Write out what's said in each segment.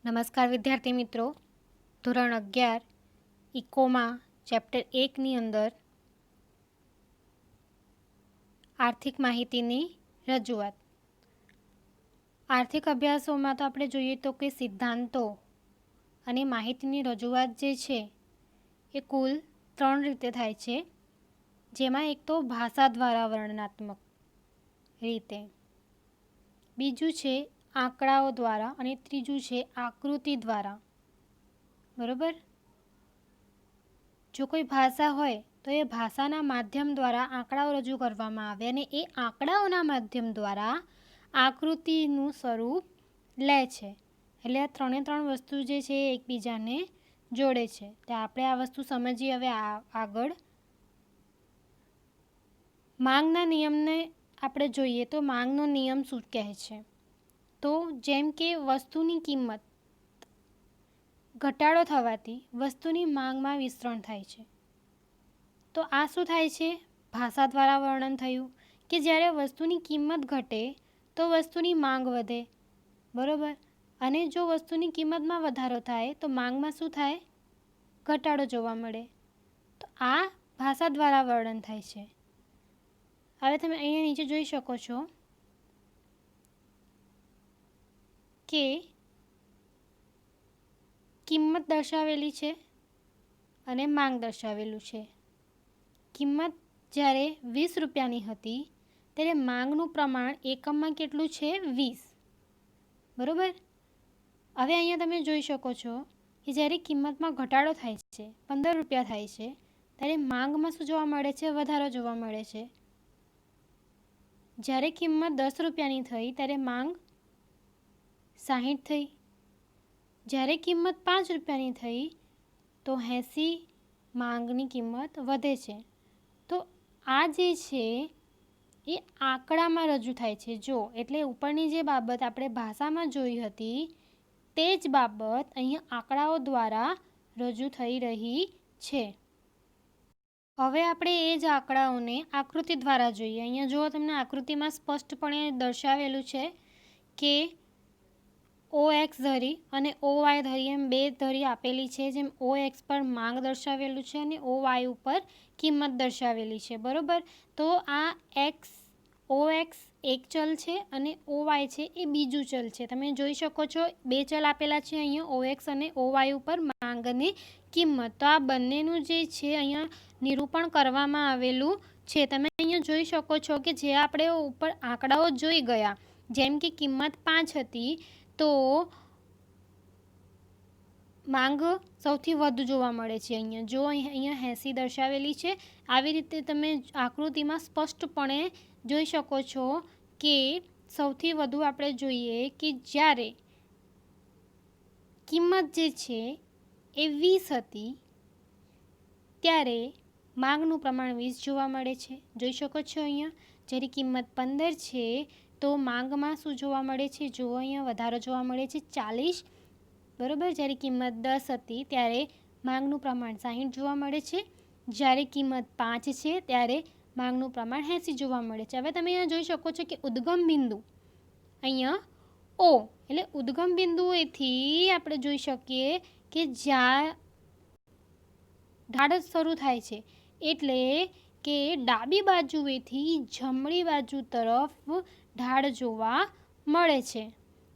નમસ્કાર વિદ્યાર્થી મિત્રો, ધોરણ 11 ઇકોમાં ચેપ્ટર 1ની અંદર આર્થિક માહિતીની રજૂઆત. આર્થિક અભ્યાસોમાં તો આપણે જોઈએ તો કે સિદ્ધાંતો અને માહિતીની રજૂઆત જે છે એ કુલ 3 રીતે થાય છે, જેમાં એક તો ભાષા દ્વારા વર્ણનાત્મક રીતે, બીજું છે આંકડાઓ દ્વારા અને ત્રીજું છે આકૃતિ દ્વારા. બરાબર. જો કોઈ ભાષા હોય તો એ ભાષાના માધ્યમ દ્વારા આંકડાઓ રજૂ કરવામાં આવે અને એ આંકડાઓના માધ્યમ દ્વારા આકૃતિનું સ્વરૂપ લે છે. એટલે આ 3 વસ્તુ જે છે એ એકબીજાને જોડે છે. તો આપણે આ વસ્તુ સમજીએ હવે આગળ. માંગના નિયમને આપણે જોઈએ તો માંગનો નિયમ શું કહે છે? તો જેમ કે વસ્તુની કિંમત ઘટાડો થવાથી વસ્તુની માંગમાં વિસ્તરણ થાય છે. તો આ શું થાય છે? ભાષા દ્વારા વર્ણન થયું કે જ્યારે વસ્તુની કિંમત ઘટે તો વસ્તુની માંગ વધે. બરાબર. અને જો વસ્તુની કિંમતમાં વધારો થાય તો માંગમાં શું થાય? ઘટાડો જોવા મળે. તો આ ભાષા દ્વારા વર્ણન થાય છે. હવે તમે અહીંયા નીચે જોઈ શકો છો કે કિંમત દર્શાવેલી છે અને માંગ દર્શાવેલું છે. કિંમત જ્યારે 20 રૂપિયાની હતી ત્યારે માંગનું પ્રમાણ એકમમાં કેટલું છે? 20. બરાબર. હવે અહીંયા તમે જોઈ શકો છો કે જ્યારે કિંમતમાં ઘટાડો થાય છે, 15 રૂપિયા થાય છે, ત્યારે માંગમાં શું જોવા મળે છે? વધારો જોવા મળે છે. જ્યારે કિંમત 10 રૂપિયાની થઈ ત્યારે માંગ 60 થઈ. જ્યારે કિંમત 5 રૂપિયાની થઈ તો 80 માંગની કિંમત વધે છે. તો આ જે છે એ આંકડામાં રજૂ થાય છે. જો એટલે ઉપરની જે બાબત આપણે ભાષામાં જોઈ હતી તે જ બાબત અહીંયા આંકડાઓ દ્વારા રજૂ થઈ રહી છે. હવે આપણે એ જ આંકડાઓને આકૃતિ દ્વારા જોઈએ. અહીંયા જુઓ, તમને આકૃતિમાં સ્પષ્ટપણે દર્શાવેલું છે કે OX ધરી અને OY ધરી એમ બે ધરી આપેલી છે. જેમ OX પર માંગ દર્શાવેલું છે અને OY ઉપર કિંમત દર્શાવેલી છે. બરાબર. તો આ OX એક ચલ છે અને OY છે એ બીજું ચલ છે. તમે જોઈ શકો છો બે ચલ આપેલા છે અહીંયા OX અને OY ઉપર માંગ અને કિંમત. તો આ બંનેનું જે છે અહીંયા નિરૂપણ કરવામાં આવેલું છે. તમે અહીંયા જોઈ શકો છો કે જે આપણે ઉપર આંકડાઓ જોઈ ગયા, જેમ કે કિંમત 5 હતી તો માંગ સૌથી વધુ જોવા મળે છે. અહીંયા જો અહીંયા 80 દર્શાવેલી છે. આવી રીતે તમે આકૃતિમાં સ્પષ્ટપણે જોઈ શકો છો કે સૌથી વધુ આપણે જોઈએ કે જ્યારે કિંમત જે છે એ 20 હતી ત્યારે માંગનું પ્રમાણ 20 જોવા મળે છે. જોઈ શકો છો અહીંયા જ્યારે કિંમત 15 છે તો માંગમાં શું જોવા મળે છે? જો અહીંયા વધારો જોવા મળે છે 40. બરાબર. જ્યારે કિંમત 10 હતી ત્યારે માંગનું પ્રમાણ 60 જોવા મળે છે. જ્યારે કિંમત 5 છે ત્યારે માંગનું પ્રમાણ 80 જોવા મળે છે. હવે તમે અહીંયા જોઈ શકો છો કે ઉદ્ગમ બિંદુ અહીંયા O એટલે ઉદ્ગમ બિંદુએથી આપણે જોઈ શકીએ કે જ્યાં ઢાળ શરૂ થાય છે એટલે કે ડાબી બાજુએથી જમણી બાજુ તરફ ઢાળ જોવા મળે છે.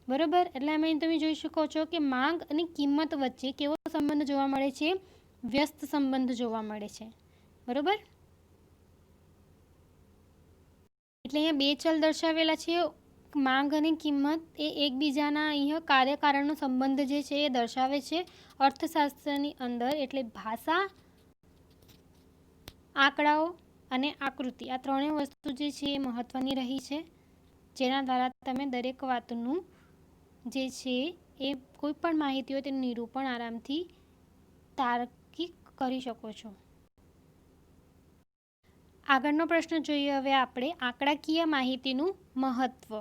બરાબર. એટલે આમાં તમે જોઈ શકો છો કે માંગ અને કિંમત વચ્ચે કેવો સંબંધ જોવા મળે છે? વ્યસ્ત સંબંધ જોવા મળે છે. બરાબર. એટલે અહીંયા બે ચલ દર્શાવેલા છે. માંગ અને કિંમત એ એકબીજાના અહીંયા કાર્યકારણનો સંબંધ જે છે એ દર્શાવે છે અર્થશાસ્ત્રની અંદર. એટલે ભાષા, આંકડાઓ અને આકૃતિ આ ત્રણેય વસ્તુ જે છે એ મહત્વની રહી છે, જેના દ્વારા તમે દરેક વાતનું જે છે એ કોઈ પણ માહિતી હોય તેનું નિરૂપણ આરામથી તાર્કિક કરી શકો છો. આગળનો પ્રશ્ન જોઈએ હવે આપણે આંકડાકીય માહિતીનું મહત્વ.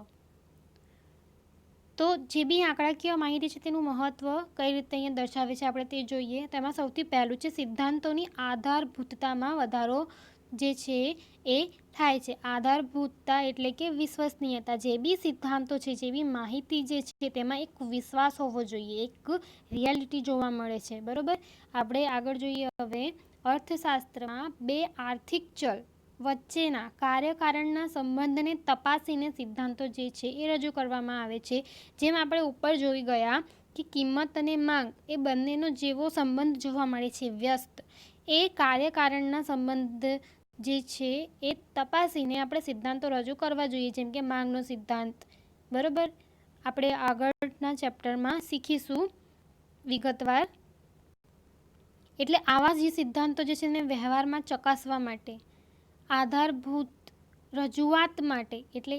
તો જે બી આંકડાકીય માહિતી છે તેનું મહત્વ કઈ રીતે અહીંયા દર્શાવે છે આપણે તે જોઈએ. તેમાં સૌથી પહેલું છે સિદ્ધાંતોની આધારભૂતતામાં વધારો જે છે એ થાય છે। આધારભૂતતા એટલે કે વિશ્વસનીયતા। જે બી સિદ્ધાંતો છે, જે બી માહિતી જે છે તેમાં એક વિશ્વાસ હોવો જોઈએ, એક રિયાલિટી જોવા મળે છે, બરોબર। આપણે આગળ જોઈએ હવે અર્થશાસ્ત્રમાં બે આર્થિક ચલ વચ્ચેના કાર્યકારણના સંબંધને તપાસીને સિદ્ધાંતો જે છે એ રજૂ કરવામાં આવે છે। જેમ આપણે ઉપર જોઈ ગયા કે કિંમત અને માંગ એ બંનેનો જેવો સંબંધ જોવા મળે છે વ્યસ્ત, એ કાર્યકારણના સંબંધ જે છે એ તપાસીને આપણે સિદ્ધાંતો રજૂ કરવા જોઈએ, જેમ કે માંગનો સિદ્ધાંત, બરોબર। આપણે આગળના ચેપ્ટરમાં શીખીશું વિગતવાર। એટલે આવા જે સિદ્ધાંતો જે છે એને વ્યવહારમાં ચકાસવા માટે, આધારભૂત રજૂઆત માટે, એટલે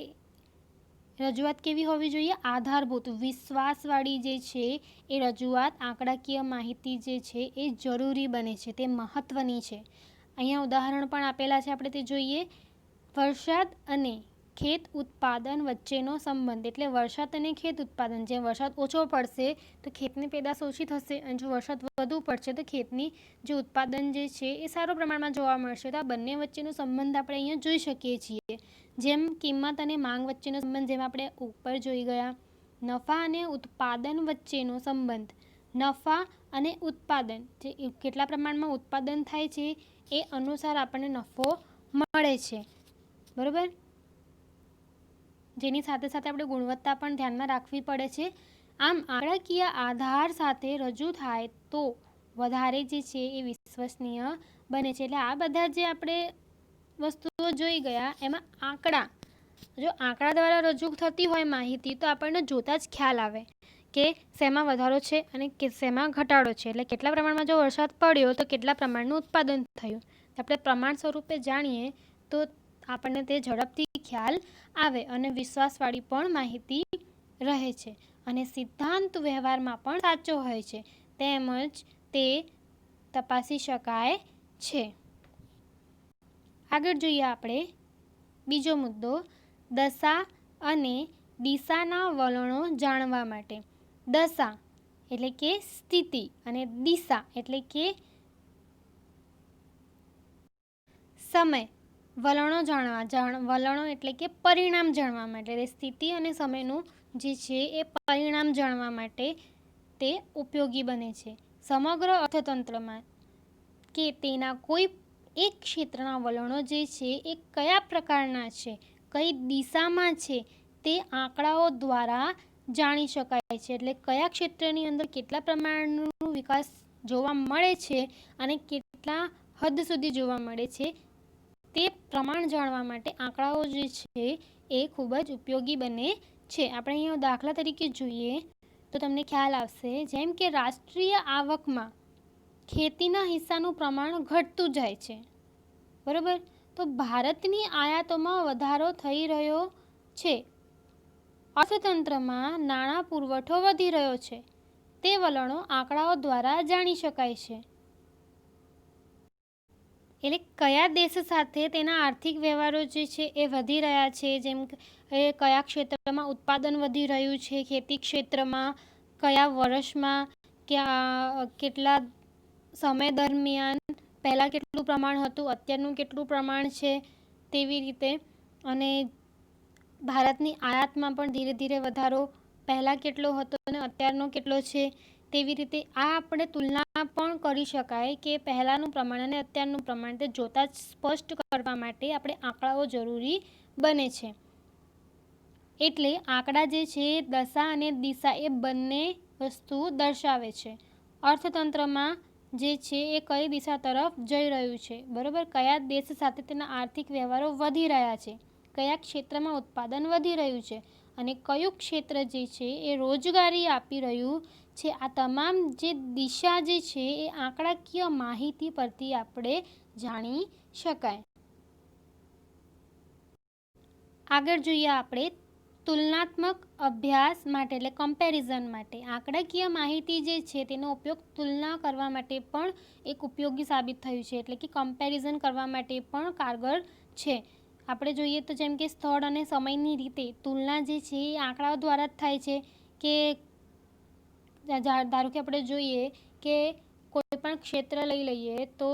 રજૂઆત કેવી હોવી જોઈએ? આધારભૂત વિશ્વાસવાળી જે છે એ રજૂઆત, આંકડાકીય માહિતી જે છે એ જરૂરી બને છે, તે મહત્ત્વની છે। અહીંયા ઉદાહરણ પણ આપેલા છે, આપણે તે જોઈએ। વરસાદ અને ખેત ઉત્પાદન વચ્ચેનો સંબંધ, એટલે વરસાદ અને ખેત ઉત્પાદન, જેમ વરસાદ ઓછો પડશે તો ખેતની પેદાશ ઓછી થશે, અને જો વરસાદ વધુ પડશે તો ખેતની જે ઉત્પાદન જે છે એ સારા પ્રમાણમાં જોવા મળશે। તો આ બંને વચ્ચેનો સંબંધ આપણે અહીંયા જોઈ શકીએ છીએ। જેમ કિંમત અને માંગ વચ્ચેનો સંબંધ, જેમ આપણે ઉપર જોઈ ગયા। નફા અને ઉત્પાદન વચ્ચેનો સંબંધ, નફા અને ઉત્પાદન, જે કેટલા પ્રમાણમાં ઉત્પાદન થાય છે એ અનુસાર આપણને નફો મળે છે, બરોબર। જેની સાથે સાથે આપણે ગુણવત્તા પણ ધ્યાનમાં રાખવી પડે છે। આમ આંકડાકીય આધાર સાથે રજૂ થાય તો વધારે જે છે એ વિશ્વસનીય બને છે। એટલે આ બધા જે આપણે વસ્તુઓ જોઈ ગયા એમાં જો આંકડા દ્વારા રજૂ થતી હોય માહિતી તો આપણને જોતાં જ ખ્યાલ આવે કે શેમાં વધારો છે અને શેમાં ઘટાડો છે। એટલે કેટલા પ્રમાણમાં જો વરસાદ પડ્યો તો કેટલા પ્રમાણનું ઉત્પાદન થયું, આપણે પ્રમાણ સ્વરૂપે જાણીએ તો આપણને તે ઝડપથી ખ્યાલ આવે અને વિશ્વાસવાળી પણ માહિતી રહે છે, અને સિદ્ધાંત વ્યવહારમાં પણ સાચો હોય છે, તેમજ તે તપાસી શકાય છે। આગળ જોઈએ આપણે બીજો મુદ્દો, દશા અને દિશાના વલણો જાણવા માટે। દશા એટલે કે સ્થિતિ અને દિશા એટલે કે સમય। વલણો એટલે કે પરિણામ જાણવા માટે, એટલે સ્થિતિ અને સમયનું જે છે એ પરિણામ જાણવા માટે તે ઉપયોગી બને છે। સમગ્ર અર્થતંત્રમાં કે તેના કોઈ એક ક્ષેત્રના વલણો જે છે એ કયા પ્રકારના છે, કઈ દિશામાં છે, તે આંકડાઓ દ્વારા જાણી શકાય છે। એટલે કયા ક્ષેત્રની અંદર કેટલા પ્રમાણનો વિકાસ જોવા મળે છે અને કેટલા હદ સુધી જોવા મળે છે, તે પ્રમાણ જાણવા માટે આંકડાઓ જે છે એ ખૂબ જ ઉપયોગી બને છે। આપણે અહીંયા દાખલા તરીકે જોઈએ તો તમને ખ્યાલ આવશે, જેમ કે રાષ્ટ્રીય આવકમાં ખેતીના હિસ્સાનું પ્રમાણ ઘટતું જાય છે, બરોબર। તો ભારતની આયાતોમાં વધારો થઈ રહ્યો છે, અર્થતંત્રમાં નાણાં પુરવઠો વધી રહ્યો છે, તે વલણો આંકડાઓ દ્વારા જાણી શકાય છે। એટલે કયા દેશ સાથે તેના આર્થિક વ્યવહારો જે છે એ વધી રહ્યા છે, જેમ કયા ક્ષેત્રમાં ઉત્પાદન વધી રહ્યું છે, ખેતી ક્ષેત્રમાં કયા વર્ષમાં, કેટલા સમય દરમિયાન, પહેલાં કેટલું પ્રમાણ હતું, અત્યારનું કેટલું પ્રમાણ છે, તેવી રીતે। અને ભારતની આયાતમાં પણ ધીરે ધીરે વધારો, પહેલાં કેટલો હતો અને અત્યારનો કેટલો છે, તેવી રીતે આ આપણે તુલના પણ કરી શકાય કે પહેલાંનું પ્રમાણ અને અત્યારનું પ્રમાણ, તે જોતાં જ સ્પષ્ટ કરવા માટે આપણે આંકડાઓ જરૂરી બને છે। એટલે આંકડા જે છે દશા અને દિશા એ બંને વસ્તુ દર્શાવે છે। અર્થતંત્રમાં જે છે એ કઈ દિશા તરફ જઈ રહ્યું છે, બરોબર, કયા દેશ સાથે તેના આર્થિક વ્યવહારો વધી રહ્યા છે, કયા ક્ષેત્રમાં ઉત્પાદન વધી રહ્યું છે અને કયું ક્ષેત્ર જે છે એ રોજગારી આપી રહ્યું છે। આ તમામ જે દિશા જે છે એ આંકડાકીય માહિતી પરથી આપણે જાણી શકાય। આગળ જોઈએ આપણે તુલનાત્મક અભ્યાસ માટે, એટલે કમ્પેરિઝન માટે। આંકડાકીય માહિતી જે છે તેનો ઉપયોગ તુલના કરવા માટે પણ એક ઉપયોગી સાબિત થયું છે, એટલે કે કમ્પેરિઝન કરવા માટે પણ કારગર છે। આપણે જોઈએ તો જેમ કે સ્થળ અને સમયની રીતે તુલના જે છે એ આંકડાઓ દ્વારા જ થાય છે। કે ધારો કે આપણે જોઈએ કે કોઈ પણ ક્ષેત્ર લઈ લઈએ તો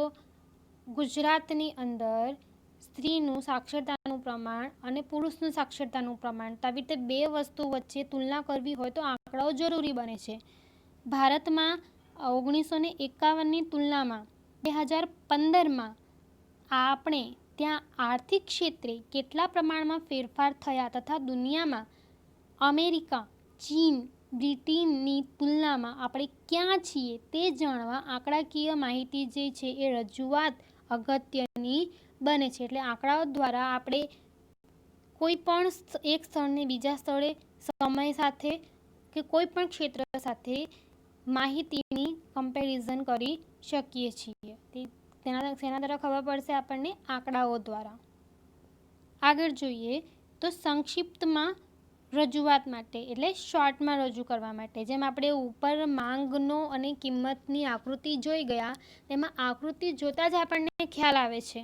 ગુજરાતની અંદર સ્ત્રીનું સાક્ષરતાનું પ્રમાણ અને પુરુષનું સાક્ષરતાનું પ્રમાણ, આવી રીતે બે વસ્તુ વચ્ચે તુલના કરવી હોય તો આંકડાઓ જરૂરી બને છે. ભારતમાં 1951ની તુલનામાં 2015માં આપણે ત્યાં આર્થિક ક્ષેત્રે કેટલા પ્રમાણમાં ફેરફાર થયા તથા દુનિયામાં અમેરિકા, ચીન, બ્રિટનની તુલનામાં આપણે ક્યાં છીએ તે જાણવા આંકડાકીય માહિતી જે છે એ રજૂઆત અગત્યની બને છે. એટલે આંકડાઓ દ્વારા આપણે કોઈ પણ એક સ્થળને બીજા સ્થળે સમય સાથે કે કોઈ પણ ક્ષેત્ર સાથે માહિતીની કમ્પેરિઝન કરી શકીએ છીએ. તેના દ્વારા ખબર પડશે આપણને આંકડાઓ દ્વારા. આગળ જોઈએ તો સંક્ષિપ્તમાં રજૂઆત માટે એટલે શોર્ટમાં રજૂ કરવા માટે, જેમ આપણે ઉપર માંગનો અને કિંમતની આકૃતિ જોઈ ગયા, તેમાં આકૃતિ જોતાં જ આપણને ખ્યાલ આવે છે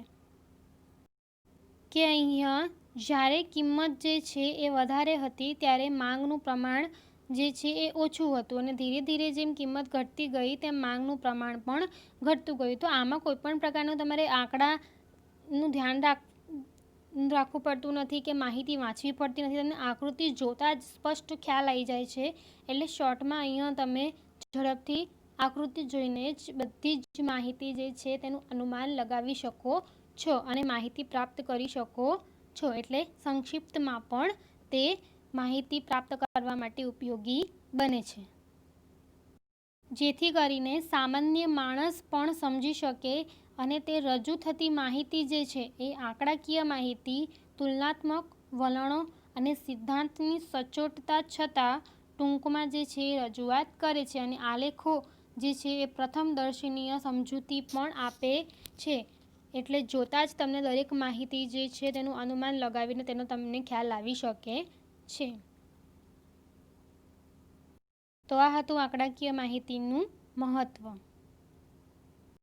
કે અહીંયા જ્યારે કિંમત જે છે એ વધારે હતી ત્યારે માંગનું પ્રમાણ જે છે એ ઓછું હતું અને ધીરે ધીરે જેમ કિંમત ઘટતી ગઈ તેમ માંગનું પ્રમાણ પણ ઘટતું ગયું. તો આમાં કોઈ પણ પ્રકારનું તમારે આંકડાનું ધ્યાન રાખવું પડતું નથી કે માહિતી વાંચવી પડતી નથી. તમને આકૃતિ જોતાં જ સ્પષ્ટ ખ્યાલ આવી જાય છે. એટલે શોર્ટમાં અહીંયા તમે ઝડપથી આકૃતિ જોઈને જ બધી જ માહિતી જે છે તેનું અનુમાન લગાવી શકો છો અને માહિતી પ્રાપ્ત કરી શકો છો. એટલે સંક્ષિપ્તમાં પણ તે માહિતી પ્રાપ્ત કરવા માટે ઉપયોગી બને છે, જેથી કરીને સામાન્ય માણસ પણ સમજી શકે અને તે રજૂ થતી માહિતી જે છે એ આંકડાકીય માહિતી તુલનાત્મક વલણો અને સિદ્ધાંતની સચોટતા છતાં ટૂંકમાં જે છે એ રજૂઆત કરે છે અને આલેખો જે છે એ પ્રથમદર્શનીય સમજૂતી પણ આપે છે. એટલે જોતાં જ તમને દરેક માહિતી જે છે તેનું અનુમાન લગાવીને તેનો તમને ખ્યાલ આવી શકે છે. તો આ હતું આંકડાકીય માહિતીનું મહત્ત્વ.